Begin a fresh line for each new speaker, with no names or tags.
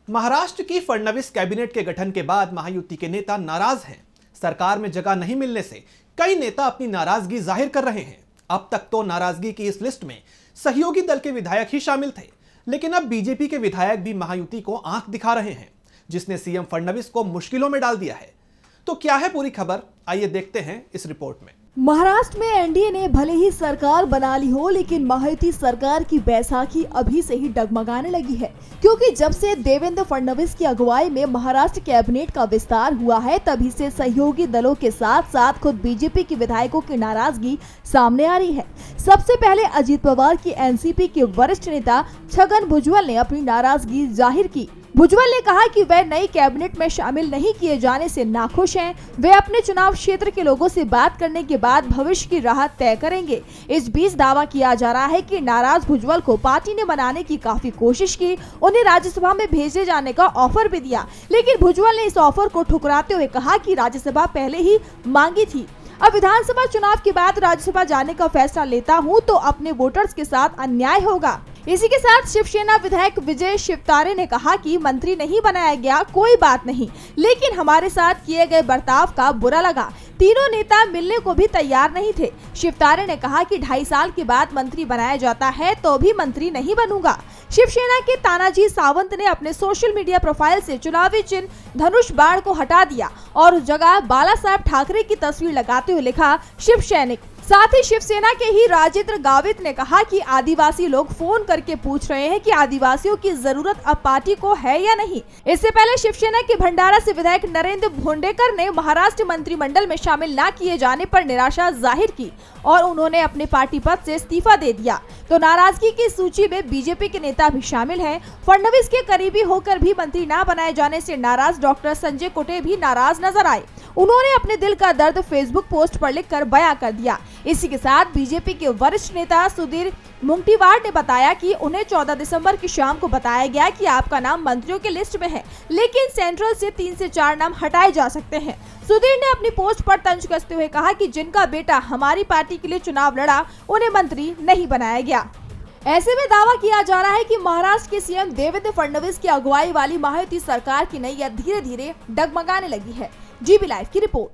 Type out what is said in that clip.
महाराष्ट्र की फडणवीस कैबिनेट के गठन के बाद महायुति के नेता नाराज हैं। सरकार में जगह नहीं मिलने से कई नेता अपनी नाराजगी जाहिर कर रहे हैं। अब तक तो नाराजगी की इस लिस्ट में सहयोगी दल के विधायक ही शामिल थे, लेकिन अब बीजेपी के विधायक भी महायुति को आंख दिखा रहे हैं, जिसने सीएम फडणवीस को मुश्किलों में डाल दिया है। तो क्या है पूरी खबर, आइए देखते हैं इस रिपोर्ट में।
महाराष्ट्र में एनडीए ने भले ही सरकार बना ली हो, लेकिन महायुति सरकार की बैसाखी अभी से ही डगमगाने लगी है, क्योंकि जब से देवेंद्र फडणवीस की अगुवाई में महाराष्ट्र कैबिनेट का विस्तार हुआ है, तभी से सहयोगी दलों के साथ साथ खुद बीजेपी के विधायकों की नाराजगी सामने आ रही है। सबसे पहले अजीत पवार की एनसीपी के वरिष्ठ नेता छगन भुजबल ने अपनी नाराजगी जाहिर की। भुजबल ने कहा कि वे नई कैबिनेट में शामिल नहीं किए जाने से नाखुश हैं। वे अपने चुनाव क्षेत्र के लोगों से बात करने के बाद भविष्य की राह तय करेंगे। इस बीच दावा किया जा रहा है कि नाराज भुजबल को पार्टी ने मनाने की काफी कोशिश की, उन्हें राज्यसभा में भेजे जाने का ऑफर भी दिया, लेकिन भुजबल ने इस ऑफर को ठुकराते हुए कहा कि राज्यसभा पहले ही मांगी थी। अब विधानसभा चुनाव के बाद राज्यसभा जाने का फैसला लेता हूं तो अपने वोटर्स के साथ अन्याय होगा। इसी के साथ शिवसेना विधायक विजय शिवतारे ने कहा कि मंत्री नहीं बनाया गया कोई बात नहीं, लेकिन हमारे साथ किए गए बर्ताव का बुरा लगा। तीनों नेता मिलने को भी तैयार नहीं थे। शिवतारे ने कहा कि 2.5 साल के बाद मंत्री बनाया जाता है तो भी मंत्री नहीं बनूंगा। शिवसेना के तानाजी सावंत ने अपने सोशल मीडिया प्रोफाइल से चुनावी चिन्ह धनुष बाण को हटा दिया और उस जगह बाला साहब ठाकरे की तस्वीर लगाते हुए लिखा शिव सैनिक। साथ ही शिवसेना के ही राजेंद्र गावित ने कहा कि आदिवासी लोग फोन करके पूछ रहे हैं कि आदिवासियों की जरूरत अब पार्टी को है या नहीं। इससे पहले शिवसेना के भंडारा से विधायक नरेंद्र भोंडेकर ने महाराष्ट्र मंत्रिमंडल में शामिल न किए जाने पर निराशा जाहिर की और उन्होंने अपने पार्टी पद से इस्तीफा दे दिया। तो नाराजगी की सूची में बीजेपी के नेता भी शामिल हैं। फडणवीस के करीबी होकर भी मंत्री न बनाए जाने से नाराज डॉक्टर संजय कोटे भी नाराज नजर आए। उन्होंने अपने दिल का दर्द फेसबुक पोस्ट पर लिखकर बयां कर दिया। इसी के साथ बीजेपी के वरिष्ठ नेता सुधीर मुंगटीवार ने बताया कि उन्हें 14 दिसंबर की शाम को बताया गया कि आपका नाम मंत्रियों के लिस्ट में है, लेकिन सेंट्रल से 3 से 4 नाम हटाए जा सकते हैं। सुधीर ने अपनी पोस्ट पर तंज कसते हुए कहा कि जिनका बेटा हमारी पार्टी के लिए चुनाव लड़ा, उन्हें मंत्री नहीं बनाया गया। ऐसे में दावा किया जा रहा है कि महाराष्ट्र के सीएम देवेंद्र फडणवीस की अगुवाई वाली महायुति सरकार की नैया धीरे धीरे डगमगाने लगी है। जीबी लाइव की रिपोर्ट।